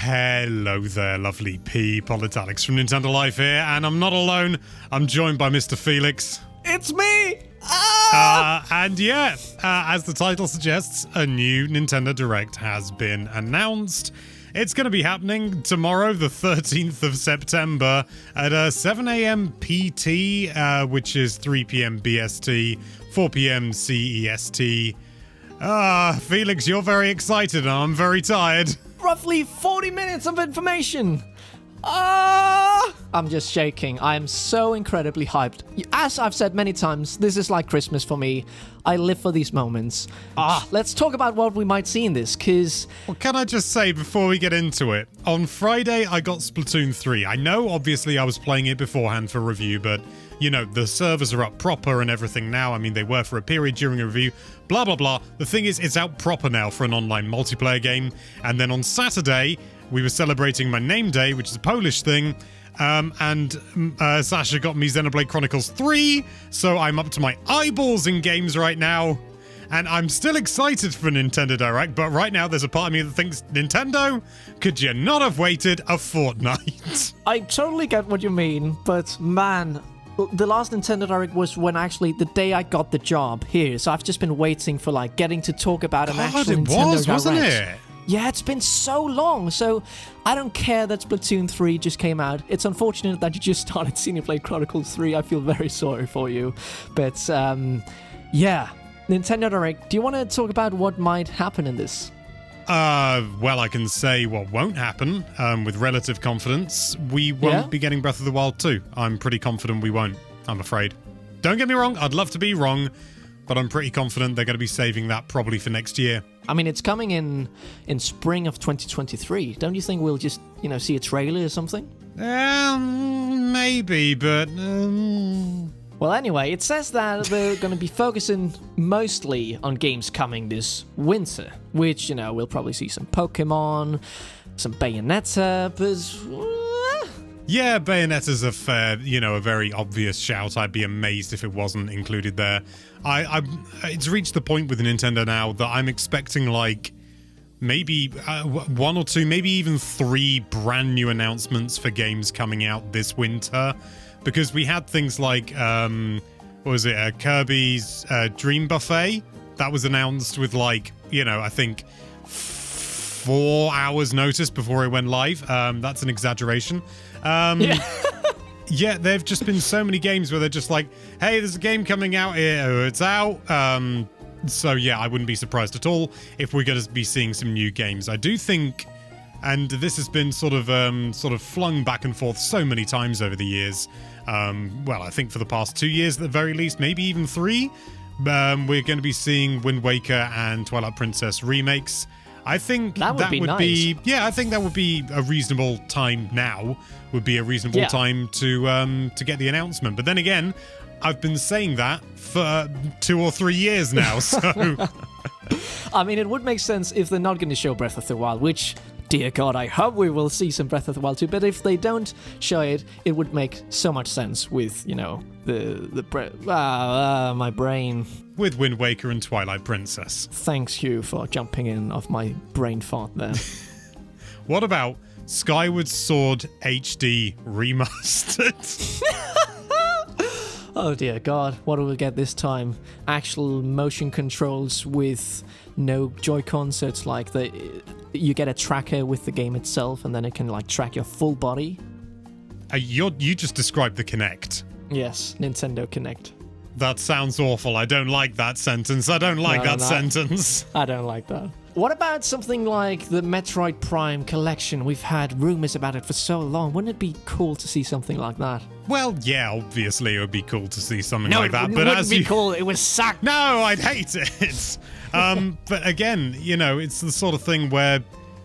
Hello there, lovely people. It's Alex from Nintendo Life here, and I'm not alone. I'm joined by Mr. Felix. It's me! As the title suggests, a new Nintendo Direct has been announced. It's going to be happening tomorrow, the 13th of September, at 7 a.m. PT, which is 3 p.m. BST, 4 p.m. CEST. Felix, you're very excited, and I'm very tired. Roughly 40 minutes of information! I'm just shaking. I am so incredibly hyped. As I've said many times, this is like Christmas for me. I live for these moments. Let's talk about what we might see in this, because... Well, can I just say, before we get into it, on Friday I got Splatoon 3. I know, obviously, I was playing it beforehand for review, but, you know, the servers are up proper and everything now. I mean, they were for a period during a review, blah, blah, blah. The thing is, it's out proper now for an online multiplayer game. And then on Saturday, we were celebrating my name day, which is a Polish thing, and Sasha got me Xenoblade Chronicles 3, so I'm up to my eyeballs in games right now, and I'm still excited for Nintendo Direct, but right now there's a part of me that thinks, Nintendo, could you not have waited a fortnight? I totally get what you mean, but man, the last Nintendo Direct was when actually the day I got the job here, so I've just been waiting for like getting to talk about an actual Nintendo Direct. Wasn't it? Yeah, it's been so long, so I don't care that Splatoon 3 just came out. It's unfortunate that you just started Xenoblade Chronicles 3. I feel very sorry for you. But, yeah, Nintendo Direct, do you want to talk about what might happen in this? Well, I can say what won't happen, with relative confidence. We won't be getting Breath of the Wild 2. I'm pretty confident we won't, I'm afraid. Don't get me wrong, I'd love to be wrong, but I'm pretty confident they're going to be saving that probably for next year. I mean, it's coming in spring of 2023. Don't you think we'll just, see a trailer or something? Maybe, but... Well, anyway, it says that they're going to be focusing mostly on games coming this winter, which, we'll probably see some Pokemon, some Bayonetta, but... Yeah, Bayonetta's a fair, a very obvious shout. I'd be amazed if it wasn't included there. It's reached the point with Nintendo now that I'm expecting, like, maybe one or two, maybe even 3 brand new announcements for games coming out this winter. Because we had things like, Kirby's Dream Buffet. That was announced with, like, I think 4 hours notice before it went live. That's an exaggeration. Yeah, there've just been so many games where they're just like, hey, there's a game coming out here, it's out. So yeah, I wouldn't be surprised at all if we're going to be seeing some new games. I do think, and this has been sort of flung back and forth so many times over the years. Well, I think for the past 2 years at the very least, maybe even 3, we're going to be seeing Wind Waker and Twilight Princess remakes. I think that would be yeah, I think that would be a reasonable time now. Would be a reasonable time to get the announcement. But then again, I've been saying that for 2 or 3 years now, so I mean, it would make sense if they're not going to show Breath of the Wild, which, dear God, I hope we will see some Breath of the Wild too. But if they don't show it, it would make so much sense with, my brain. With Wind Waker and Twilight Princess. Thanks you for jumping in off my brain fart there. What about Skyward Sword HD Remastered? Oh dear God, what do we get this time? Actual motion controls with no Joy-Con, so it's like you get a tracker with the game itself, and then it can like track your full body. You just described the Kinect. Yes, Nintendo Kinect. That sounds awful. I don't like that sentence. I don't like that sentence. I don't like that. What about something like the Metroid Prime collection? We've had rumors about it for so long. Wouldn't it be cool to see something like that? Well, yeah, obviously it would be cool to see something like that. But it wouldn't be cool. It was sucked. No, I'd hate it. But again, it's the sort of thing where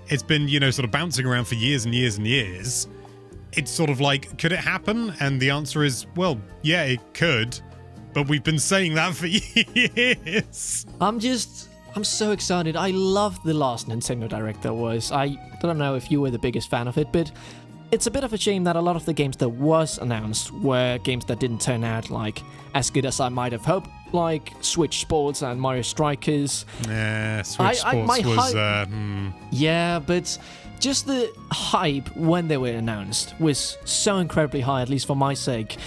it's been, sort of bouncing around for years and years and years. It's sort of like, could it happen? And the answer is, well, yeah, it could. But we've been saying that for years. I'm so excited. I loved the last Nintendo Direct there was. I don't know if you were the biggest fan of it, but it's a bit of a shame that a lot of the games that was announced were games that didn't turn out like as good as I might have hoped, like Switch Sports and Mario Strikers. Yeah, Switch Sports was... Yeah, but just the hype when they were announced was so incredibly high, at least for my sake.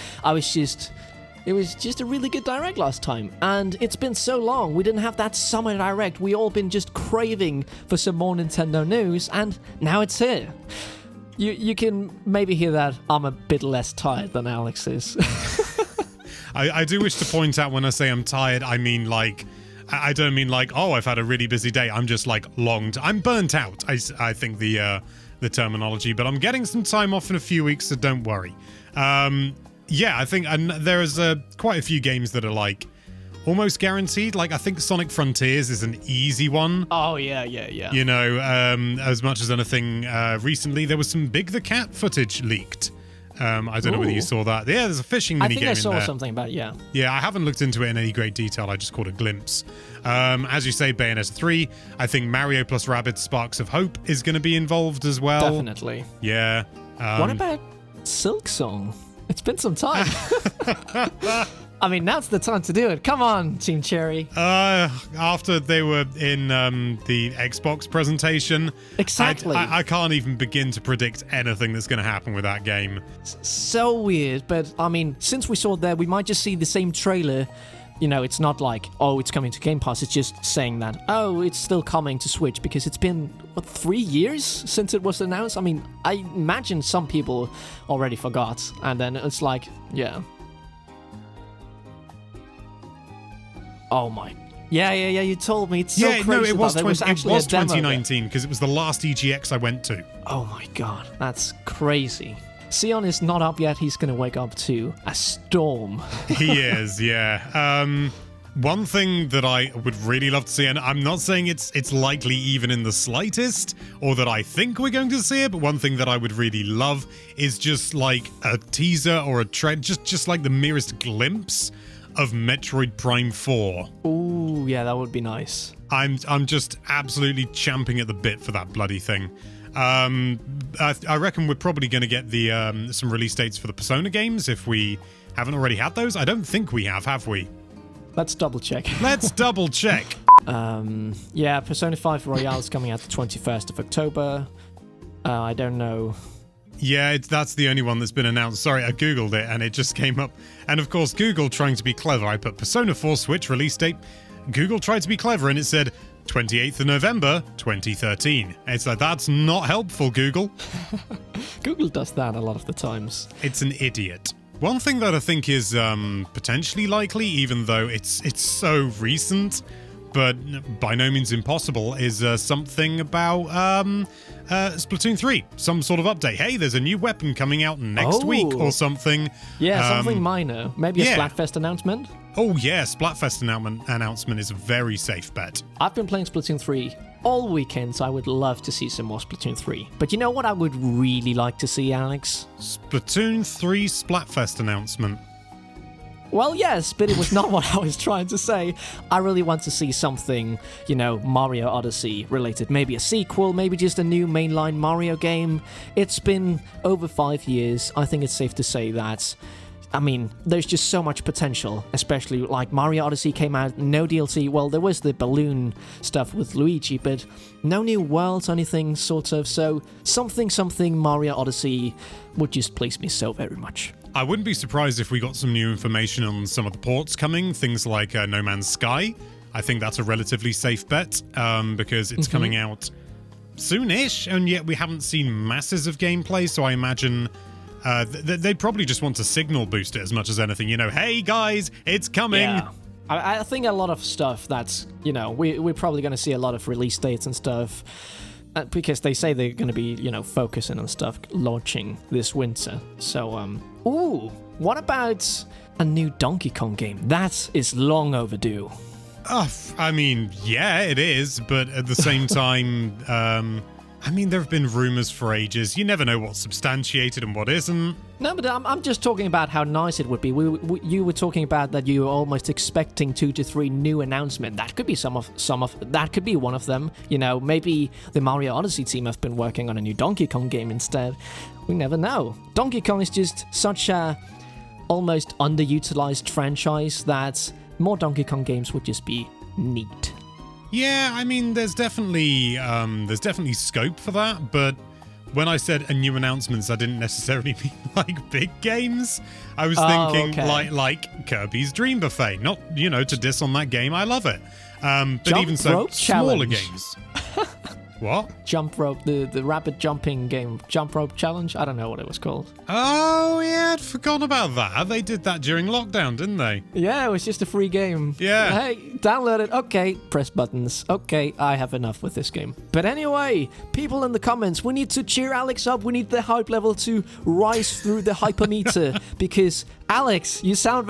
It was just a really good Direct last time, and it's been so long. We didn't have that Summer Direct. We all been just craving for some more Nintendo news, and now it's here. You can maybe hear that I'm a bit less tired than Alex is. I do wish to point out when I say I'm tired, I mean like, I don't mean like, oh, I've had a really busy day. I'm just like I'm burnt out. I think the terminology, but I'm getting some time off in a few weeks, so don't worry. Yeah, I think there's quite a few games that are like almost guaranteed. Like I think Sonic Frontiers is an easy one. Oh yeah. You know, as much as anything, recently there was some Big the Cat footage leaked. I don't know whether you saw that. Yeah, there's a fishing minigame in there. I think I saw something about it, yeah. Yeah, I haven't looked into it in any great detail. I just caught a glimpse. As you say, Bayonetta 3. I think Mario plus Rabbids Sparks of Hope is going to be involved as well. Definitely. Yeah. What about Silk Song? It's been some time. I mean, now's the time to do it. Come on, Team Cherry. After they were in the Xbox presentation, exactly. I can't even begin to predict anything that's going to happen with that game. So weird, but I mean, since we saw it there, we might just see the same trailer. You know, it's not like, oh, it's coming to Game Pass. It's just saying that, oh, it's still coming to Switch, because it's been, what, 3 years since it was announced? I mean, I imagine some people already forgot, and then it's like, yeah. Oh my. Yeah, you told me. It's so crazy. No, it was, it was 2019, because it was the last EGX I went to. Oh my god, that's crazy. Sion is not up yet. He's going to wake up to a storm. He is, yeah. One thing that I would really love to see, and I'm not saying it's likely even in the slightest, or that I think we're going to see it, but one thing that I would really love is just like a teaser or a trend, just like the merest glimpse of Metroid Prime 4. Ooh, yeah, that would be nice. I'm just absolutely champing at the bit for that bloody thing. I reckon we're probably going to get the some release dates for the Persona games if we haven't already had those. I don't think we have we? Let's double check. Let's double check. Yeah, Persona 5 Royale is coming out the 21st of October. I don't know. Yeah, that's the only one that's been announced. Sorry, I googled it and it just came up. And of course, Google trying to be clever. I put Persona 4 Switch release date. Google tried to be clever and it said 28th of November, 2013. It's like, that's not helpful, Google. Google does that a lot of the times. It's an idiot. One thing that I think is potentially likely, even though it's so recent, but by no means impossible, is something about Splatoon 3. Some sort of update. Hey, there's a new weapon coming out next week or something. Yeah, something minor. Maybe a Splatfest announcement? Oh yeah, Splatfest announcement is a very safe bet. I've been playing Splatoon 3 all weekend, so I would love to see some more Splatoon 3. But you know what I would really like to see, Alex? Splatoon 3 Splatfest announcement. Well, yes, but it was not what I was trying to say. I really want to see something, you know, Mario Odyssey related. Maybe a sequel, maybe just a new mainline Mario game. It's been over 5 years. I think it's safe to say that. I mean, there's just so much potential, especially like Mario Odyssey came out, no DLC. Well, there was the balloon stuff with Luigi, but no new worlds or anything, sort of. So something Mario Odyssey would just please me so very much. I wouldn't be surprised if we got some new information on some of the ports coming, things like No Man's Sky. I think that's a relatively safe bet because it's coming out soonish, and yet we haven't seen masses of gameplay, so I imagine they'd probably just want to signal boost it as much as anything. You know, hey guys, it's coming. Yeah. I think a lot of stuff that's, you know, we're probably going to see a lot of release dates and stuff. Because they say they're going to be, you know, focusing on stuff launching this winter. So, ooh, what about a new Donkey Kong game? That is long overdue. I mean, yeah, it is, but at the same time, I mean, there have been rumors for ages. You never know what's substantiated and what isn't. No, but I'm just talking about how nice it would be. You were talking about that you were almost expecting 2 to 3 new announcements. That could be some of that could be one of them. You know, maybe the Mario Odyssey team have been working on a new Donkey Kong game instead. We never know. Donkey Kong is just such a almost underutilized franchise that more Donkey Kong games would just be neat. Yeah, I mean, there's definitely scope for that, but when I said a new announcements, I didn't necessarily mean like big games. I was thinking like Kirby's Dream Buffet. Not, to diss on that game. I love it. But Jump even so, rope smaller challenge. games. What? Jump rope, the rapid jumping game, jump rope challenge. I don't know what it was called. Oh, yeah, I'd forgotten about that. They did that during lockdown, didn't they? Yeah, it was just a free game. Yeah. Hey, download it. Okay, press buttons. Okay, I have enough with this game. But anyway, people in the comments, we need to cheer Alex up. We need the hype level to rise through the hypermeter because Alex, you sound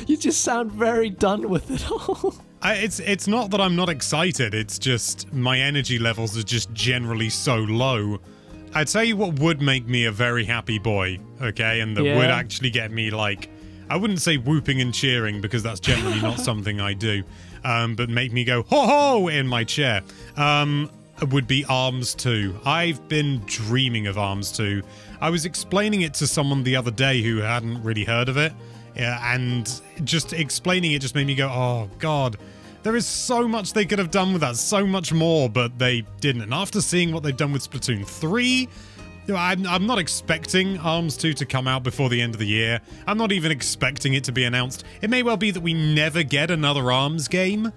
you just sound very done with it all. It's not that I'm not excited. It's just my energy levels are just generally so low. I'd tell you what would make me a very happy boy, okay? And that would actually get me, like, I wouldn't say whooping and cheering because that's generally not something I do, but make me go, ho-ho, in my chair, would be ARMS 2. I've been dreaming of ARMS 2. I was explaining it to someone the other day who hadn't really heard of it, and just explaining it just made me go, oh, God. There is so much they could have done with that, so much more, but they didn't. And after seeing what they've done with Splatoon 3, I'm not expecting ARMS 2 to come out before the end of the year. I'm not even expecting it to be announced. It may well be that we never get another ARMS game,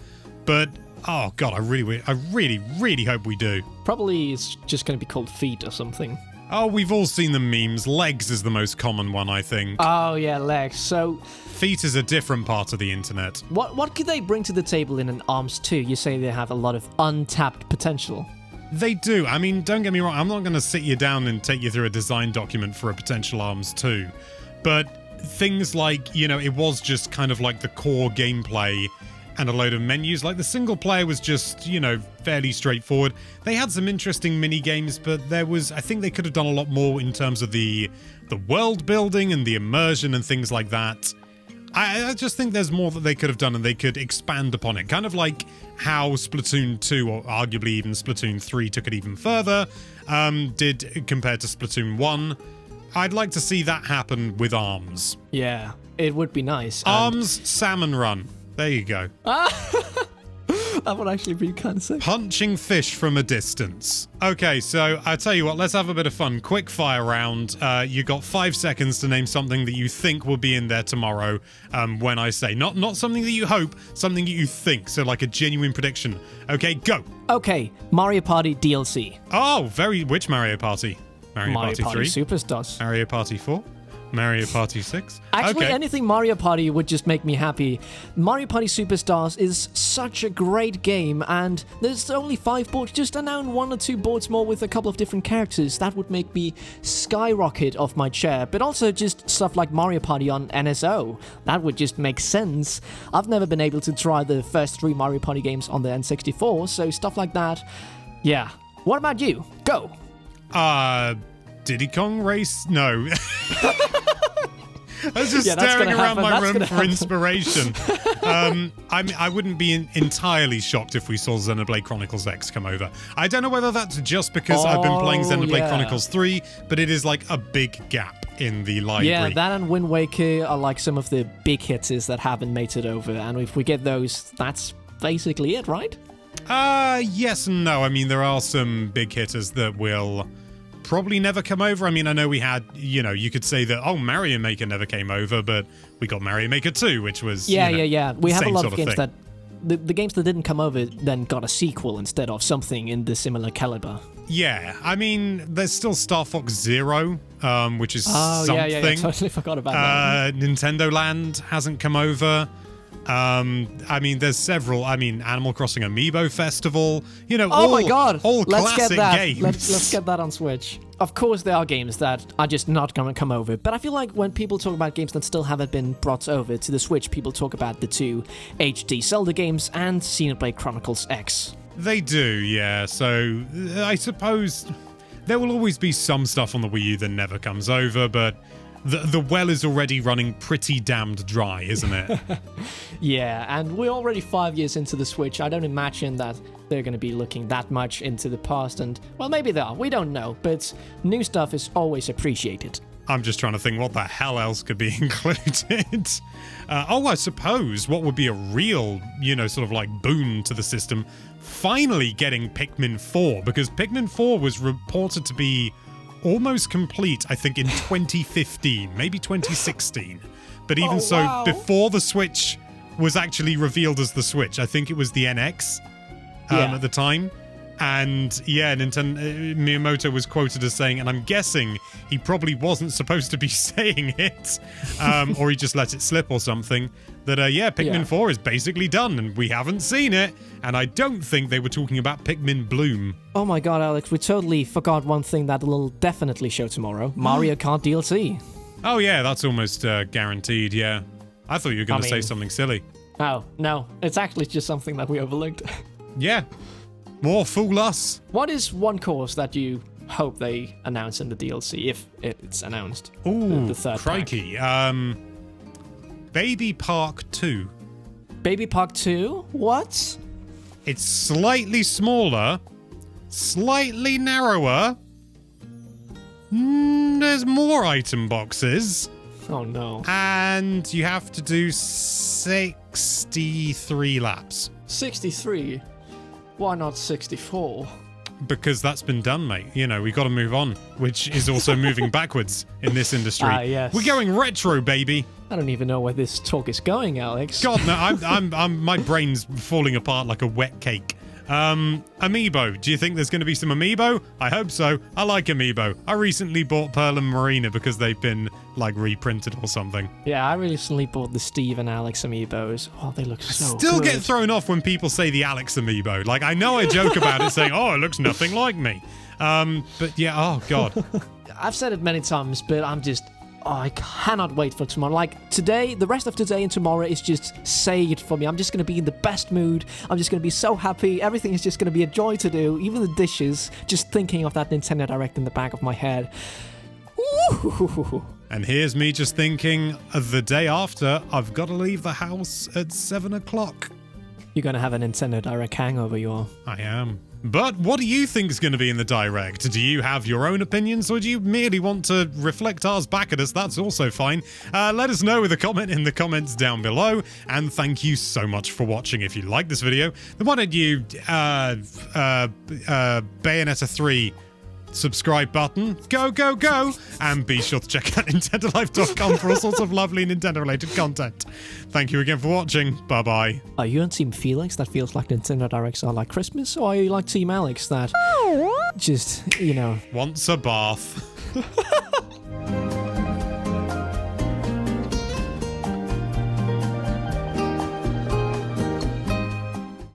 but oh God, I really hope we do. Probably it's just going to be called Feet or something. Oh, we've all seen the memes. Legs is the most common one, I think. Oh yeah, Legs. So Feet is a different part of the internet. What could they bring to the table in an ARMS 2? You say they have a lot of untapped potential. They do. I mean, don't get me wrong. I'm not going to sit you down and take you through a design document for a potential ARMS 2. But things like, it was just kind of like the core gameplay and a load of menus. Like the single player was just, fairly straightforward. They had some interesting mini games, but I think they could have done a lot more in terms of the world building and the immersion and things like that. I just think there's more that they could have done and they could expand upon it. Kind of like how Splatoon 2, or arguably even Splatoon 3, took it even further, did compared to Splatoon 1. I'd like to see that happen with ARMS. Yeah, it would be nice. ARMS Salmon Run. There you go. That would actually be kind of sick. Punching fish from a distance. Okay, so I tell you what, let's have a bit of fun. Quick fire round. You got 5 seconds to name something that you think will be in there tomorrow. When I say not something that you hope, something that you think. So like a genuine prediction. Okay, go. Okay, Mario Party DLC. Oh, which Mario Party? Mario Party 3? Superstars. Mario Party 4? Mario Party 6? Actually, okay. Anything Mario Party would just make me happy. Mario Party Superstars is such a great game, and there's only 5 boards. Just announce 1 or 2 boards more with a couple of different characters. That would make me skyrocket off my chair. But also just stuff like Mario Party on NSO. That would just make sense. I've never been able to try the first 3 Mario Party games on the N64, so stuff like that. Yeah. What about you? Go! Diddy Kong Race? No. I was just staring around my room for inspiration. I wouldn't be entirely shocked if we saw Xenoblade Chronicles X come over. I don't know whether that's just because I've been playing Xenoblade Chronicles 3, but it is like a big gap in the library. Yeah, that and Wind Waker are like some of the big hitters that haven't made it over, and if we get those, that's basically it, right? Yes and no. I mean, there are some big hitters that will probably never come over. I mean, I know we had, you could say that, Mario Maker never came over, but we got Mario Maker 2, which was, Yeah. We have a lot of games that... The games that didn't come over then got a sequel instead of something in the similar caliber. Yeah, I mean, there's still Star Fox Zero, which is something. Yeah, totally forgot about that. Nintendo Land hasn't come over. I mean, there's several. I mean, Animal Crossing Amiibo Festival. Oh my God! All let's classic get that. games. Let's get that on Switch. Of course, there are games that are just not going to come over. But I feel like when people talk about games that still haven't been brought over to the Switch, people talk about the 2 HD Zelda games and Xenoblade Chronicles X. They do, yeah. So I suppose there will always be some stuff on the Wii U that never comes over, but the well is already running pretty damned dry, isn't it? Yeah, and we're already 5 years into the Switch. I don't imagine that they're going to be looking that much into the past, and, well, maybe they are. We don't know, but new stuff is always appreciated. I'm just trying to think what the hell else could be included. I suppose what would be a real, sort of like boon to the system, finally getting Pikmin 4, because Pikmin 4 was reported to be almost complete, I think, in 2015, maybe 2016. But even before the Switch was actually revealed as the Switch, I think it was the NX at the time. And yeah, Miyamoto was quoted as saying, and I'm guessing he probably wasn't supposed to be saying it, or he just let it slip or something, that Pikmin 4 is basically done and we haven't seen it. And I don't think they were talking about Pikmin Bloom. Oh my god, Alex, we totally forgot one thing that will definitely show tomorrow. Mario Kart DLC. Oh yeah, that's almost guaranteed, yeah. I thought you were going to say something silly. Oh, no, it's actually just something that we overlooked. Yeah. More fool us. What is one course that you hope they announce in the DLC, if it's announced? Ooh, the third crikey. pack? Baby Park 2. Baby Park 2? What? It's slightly smaller, slightly narrower. There's more item boxes. Oh no. And you have to do 63 laps. 63? Why not 64? Because that's been done, mate. We've got to move on, which is also moving backwards in this industry. Yes. We're going retro, baby. I don't even know where this talk is going, Alex. God, no, I'm my brain's falling apart like a wet cake. Amiibo. Do you think there's going to be some Amiibo? I hope so. I like Amiibo. I recently bought Pearl and Marina because they've been, reprinted or something. Yeah, I recently bought the Steve and Alex Amiibos. Oh, they look so Still good. get thrown off when people say the Alex Amiibo. I know I joke about it saying, oh, it looks nothing like me. But yeah, oh, God. I've said it many times, but I cannot wait for tomorrow. Today, the rest of today and tomorrow is just saved for me. I'm just going to be in the best mood. I'm just going to be so happy. Everything is just going to be a joy to do. Even the dishes, just thinking of that Nintendo Direct in the back of my head. Ooh. And here's me just thinking, the day after, I've got to leave the house at 7 o'clock. You're going to have a Nintendo Direct hangover, you are. I am. But what do you think is going to be in the Direct? Do you have your own opinions, or do you merely want to reflect ours back at us? That's also fine. Let us know with a comment in the comments down below. And thank you so much for watching. If you like this video, then why don't you Bayonetta 3 subscribe button. Go, go, go! And be sure to check out NintendoLife.com for all sorts of lovely Nintendo-related content. Thank you again for watching. Bye-bye. Are you on Team Felix that feels like Nintendo Directs are like Christmas? Or are you like Team Alex that just, Wants a bath.